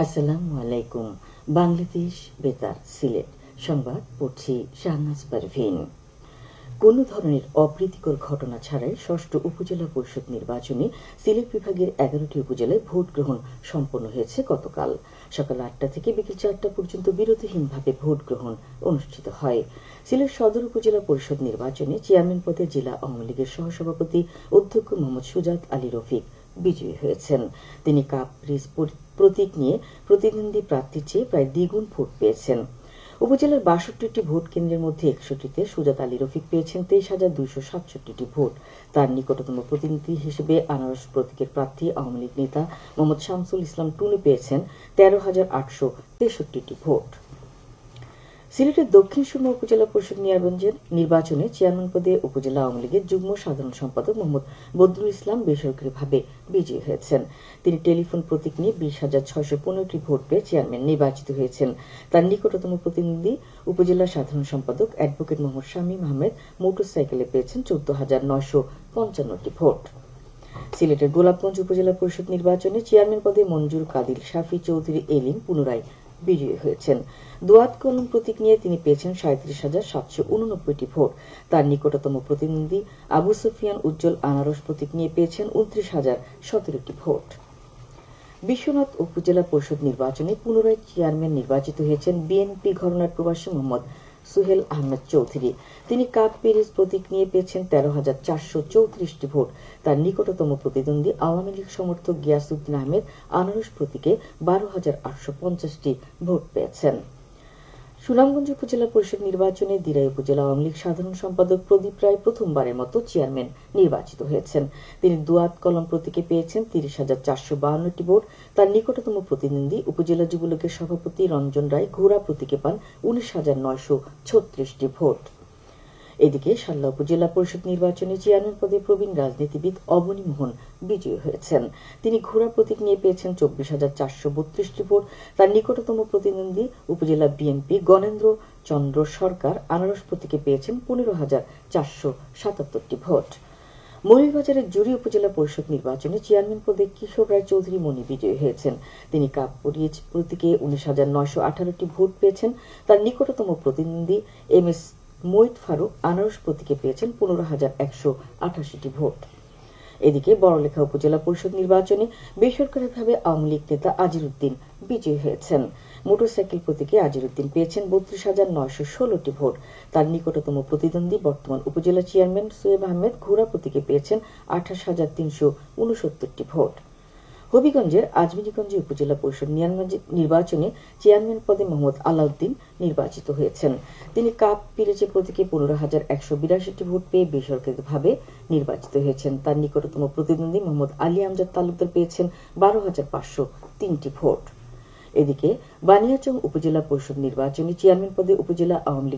আসসালামু আলাইকুম। বাংলাদেশ বেতার সিলেট সংবাদ পড়ছি শাহনাজ পারভীন। কোনো ধরনের অপ্রীতিকর ঘটনা ছাড়াই ষষ্ঠ উপজেলা পরিষদ নির্বাচনে সিলেট বিভাগের 11টি উপজেলায় ভোট গ্রহণ সম্পন্ন হয়েছে গতকাল। সকাল 8টা থেকে বিকেল 4টা পর্যন্ত বিরতিহীনভাবে ভোট গ্রহণ অনুষ্ঠিত হয়। সিলেট সদর উপজেলা পরিষদ নির্বাচনে চেয়ারম্যান পদে জেলা আওয়ামী লীগের সহসভাপতি অধ্যক্ষ মোহাম্মদ সুজাত আলী রফিক বিজয়ী হয়েছেন। তিনি কাপ ব্রিজ প্রতীক নিয়ে প্রতিদ্বন্দ্বী প্রার্থীর চেয়ে প্রায় দ্বিগুণ ভোট পেয়েছেন। উপজেলার ৬২টি ভোট কেন্দ্রের মধ্যে ৬১টিতে সুজাত আলী রফিক পেয়েছেন ২৩,২৬৭টি ভোট। তার নিকটতম প্রতিনিধি হিসেবে আনারস প্রতীকের প্রার্থী আওয়ামী লীগ নেতা মোহাম্মদ শামসুল ইসলাম টুনি পেয়েছেন ১৩,৮৬৩টি ভোট। সিলেটের দক্ষিণ সুরমা উপজেলা পরিষদ নির্বাচনে চেয়ারম্যান পদে উপজেলা আওয়ামী লীগের যুগ্ম সাধারণ সম্পাদক মোহাম্মদ বদরুল ইসলাম বেসরকারিভাবে বিজয়ী হয়েছেন। তিনি টেলিফোন প্রতীক নিয়ে ২০,৬১৫টি ভোট পেয়ে চেয়ারম্যান নির্বাচিত হয়েছেন। তার নিকটতম প্রতিনিধি উপজেলা সাধারণ সম্পাদক অ্যাডভোকেট মোহাম্মদ শামীম আহমেদ মোটরসাইকেলে পেয়েছেন ১৪,৯৫৫টি ভোট। সিলেটের গোলাপগঞ্জ উপজেলা পরিষদ নির্বাচনে চেয়ারম্যান পদে মঞ্জুর কাদিল শাফি চৌধুরী এলিম পুনরায় বিজয়ী হয়েছেন। দোয়াত কলম প্রতীক নিয়ে তিনি পেয়েছেন ৩৭,৭৮৯টি ভোট। তার নিকটতম প্রতিদ্বন্দ্বী আবু সুফিয়ান উজ্জ্বল আনারস প্রতীক নিয়ে পেয়েছেন ২৯,০১৭টি ভোট। বিশ্বনাথ উপজেলা পরিষদ নির্বাচনে পুনরায় চেয়ারম্যান নির্বাচিত হয়েছেন বিএনপি ঘরানার প্রবাসী মোহাম্মদ সুহেল আহমেদ চৌধুরী। তিনি কাপ ব্রিজ প্রতীক নিয়ে পেয়েছেন ১৩,৪৩৪টি ভোট। তার নিকটতম প্রতিদ্বন্দ্বী আওয়ামী লীগ সমর্থক গিয়াসউদ্দিন আহমেদ আনারস প্রতীকে ১২,৮৫০টি ভোট পেয়েছেন। সুনামগঞ্জ উপজেলা পরিষদ নির্বাচনে দিরাই উপজেলা আওয়ামী লীগ সাধারণ সম্পাদক প্রদীপ রায় প্রথমবারের মতো চেয়ারম্যান নির্বাচিত হয়েছেন। তিনি দোয়াত কলম প্রতীকে পেয়েছেন ৩০,৪৫২টি ভোট। তার নিকটতম প্রতিদ্বন্দ্বী উপজেলা যুবলীগের সভাপতি রঞ্জন রায় ঘোড়া প্রতীকে পান ১৯,৯৩৬টি ভোট। এদিকে শাল্লা উপজেলা পরিষদ নির্বাচনে চেয়ারম্যান পদে প্রবীণ রাজনীতিবিদ অবনী মোহন বিজয়ী হয়েছেন। তিনি ঘোড়া প্রতীক নিয়ে পেয়েছেন ২৪,৪৩২টি ভোট। তার নিকটতম প্রতিদ্বন্দ্বী উপজেলা বিএনপি গণেন্দ্র চন্দ্র সরকার আনারস প্রতীকে পেয়েছেন ১৫,৪৭৭টি ভোট। মৌলভীবাজারের জুড়ি উপজেলা পরিষদ নির্বাচনে চেয়ারম্যান পদে কিশোর রায় চৌধুরী মনি বিজয়ী হয়েছেন। তিনি কাপ ব্রিজ প্রতীকে ১৯,৯১৮টি ভোট পেয়েছেন। তার নিকটতম প্রতিদ্বন্দ্বী এম এস মঈদ ফারুক আনারস প্রতীকে পেয়েছেন ১৫,১৮৮টি ভোট। এদিকে বড়লেখা উপজেলা পরিষদ নির্বাচনে বেসরকারিভাবে আওয়ামী লীগ নেতা আজিরউদ্দিন বিজয়ী হয়েছেন। মোটরসাইকেল প্রতীকে আজিরউদ্দিন পেয়েছেন ৩২,৯১৬টি ভোট। তার নিকটতম প্রতিদ্বন্দ্বী বর্তমান উপজেলা চেয়ারম্যান সোয়েব আহমেদ ঘোড়া প্রতীকে পেয়েছেন ২৮,৩৬৯টি ভোট। হবিগঞ্জের আজমিরীগঞ্জ উপজেলা পরিষদ নির্বাচনে চেয়ারম্যান পদে মোহাম্মদ আলাউদ্দিন নির্বাচিত হয়েছেন। তিনি কাপ ব্রিজে প্রতীকে ১৫,১৮২টি ভোট পেয়ে বেসরকারিভাবে নির্বাচিত হয়েছেন। তার নিকটতম প্রতিদ্বন্দ্বী মোহাম্মদ আলী আমজাদ তালুকদার পেয়েছেন ১২,৫০৩টি ভোট। এদিকে বানিয়াচং উপজেলা পরিষদ নির্বাচনে চেয়ারম্যান পদে উপজেলা আওয়ামী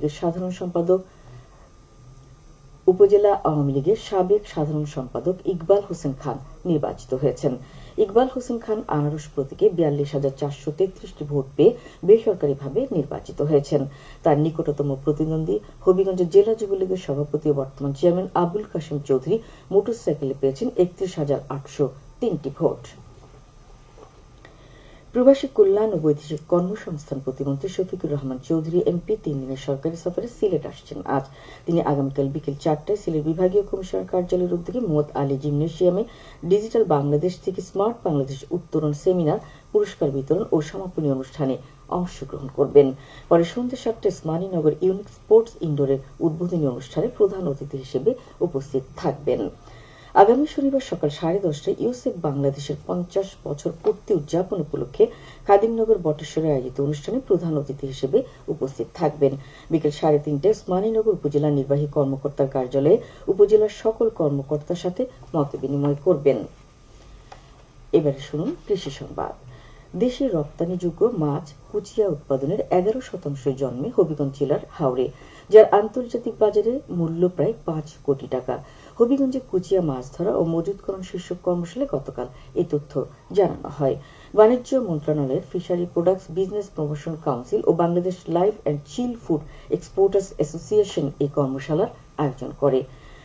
লীগের সাবেক সাধারণ সম্পাদক ইকবাল হোসেন খান নির্বাচিত হয়েছেন। ইকবাল হোসেন খান আনারস প্রতীকে ৪২,৪৩৩টি ভোট পেয়ে বেসরকারিভাবে নির্বাচিত হয়েছেন। তার নিকটতম প্রতিদ্বন্দ্বী হবিগঞ্জ জেলা যুবলীগের সভাপতি ও বর্তমান চেয়ারম্যান আবুল কাশেম চৌধুরী মোটরসাইকেলে পেয়েছেন ৩১,৮০৩টি ভোট। প্রবাসী কল্যাণ ও বৈদেশিক কর্মসংস্থান প্রতিমন্ত্রী শফিকুর রহমান চৌধুরী এমপি ৩ দিনের সরকারি সফরে সিলেট আসছেন। আজ তিনি আগামীকাল বিকেল ৪টায় সিলেট বিভাগীয় কমিশনার কার্যালয়ের উদ্যোগে মোহাম্মদ আলী জিমনেশিয়ামে ডিজিটাল বাংলাদেশ থেকে স্মার্ট বাংলাদেশ উত্তরণ সেমিনার, পুরস্কার বিতরণ ও সমাপনী অনুষ্ঠানে অংশগ্রহণ করবেন। পরে সন্ধ্যা ৭টায় ওসমানীনগর ইউনিক স্পোর্টস ইনডোরের উদ্বোধনী অনুষ্ঠানে প্রধান অতিথি হিসেবে উপস্থিত থাকবেন। আগামী শনিবার সকাল 10:30টায় ইউসেফ বাংলাদেশের ৫০ বছর পূর্তি উদযাপন উপলক্ষে খাদিমনগর বটেশ্বরে আয়োজিত অনুষ্ঠানে প্রধান অতিথি হিসেবে উপস্থিত থাকবেন। বিকেল ৩:৩০টায় ওসমানীনগর উপজেলা নির্বাহী কর্মকর্তার কার্যালয়ে উপজেলার সকল কর্মকর্তার সাথে মতবিনিময় করবেন। এবারে শুনুন কৃষি সংবাদ। দেশে রপ্তানিযোগ্য মাছ কুচিয়া উৎপাদনের ১১% জন্মে হবিগঞ্জ জেলার হাওরে, যার আন্তর্জাতিক বাজারে মূল্য প্রায় ৫ কোটি টাকা। হবিগঞ্জে কুচিয়া মাছ ধরা ও মজুতকরণ শীর্ষক কর্মশালায় গতকাল এই তথ্য জানানো হয়। বাণিজ্য মন্ত্রণালয়ের fishery products business promotion council ও Bangladesh live and chill food exporters association এই কর্মশালার আয়োজন করে।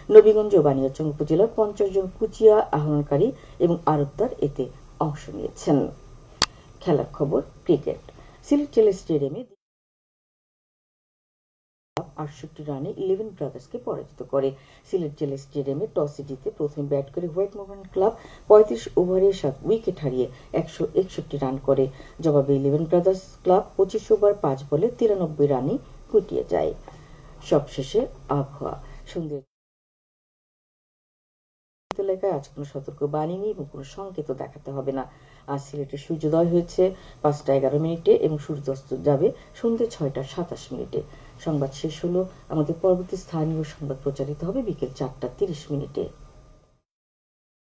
নবীগঞ্জ ও বানিয়াচং উপজেলার ৫০ জন কুচিয়া আহরণকারী এবং আড়তদার এতে অংশ নিয়েছেন। খেলার খবর ক্রিকেট। সিলেট জেলা স্টেডিয়ামে ৬৮ রানে 11 ব্রাদার্সকে পরাজিত করে। সিলেট জেলা স্টেডিয়ামে টসে জিতে প্রথমে ব্যাট করে হোয়াইট মোহন ক্লাব ৩৫ ওভারে ৭ উইকেট হারিয়ে ১৬১ রান করে। জবাবে 11 ব্রাদার্স ক্লাব ২৫ ওভার ৫ বলে ৯৩ রানে গুটিয়ে যায়। সবশেষে আবহাওয়া। সন্ধ্যে এলাকায় আজ কোনো সতর্ক বাণী নেই এবং কোনো সংকেত দেখাতে হবে না। আজ সিলেটে সূর্যোদয় হয়েছে ৫টা ১১ এবং সূর্যাস্ত যাবে সন্ধ্যে ৬টা ২৭। সংবাদ শেষ হলো। আমাদের পরবর্তী স্থানীয় সংবাদ প্রচারিত হবে বিকেল ৪টা ৩০।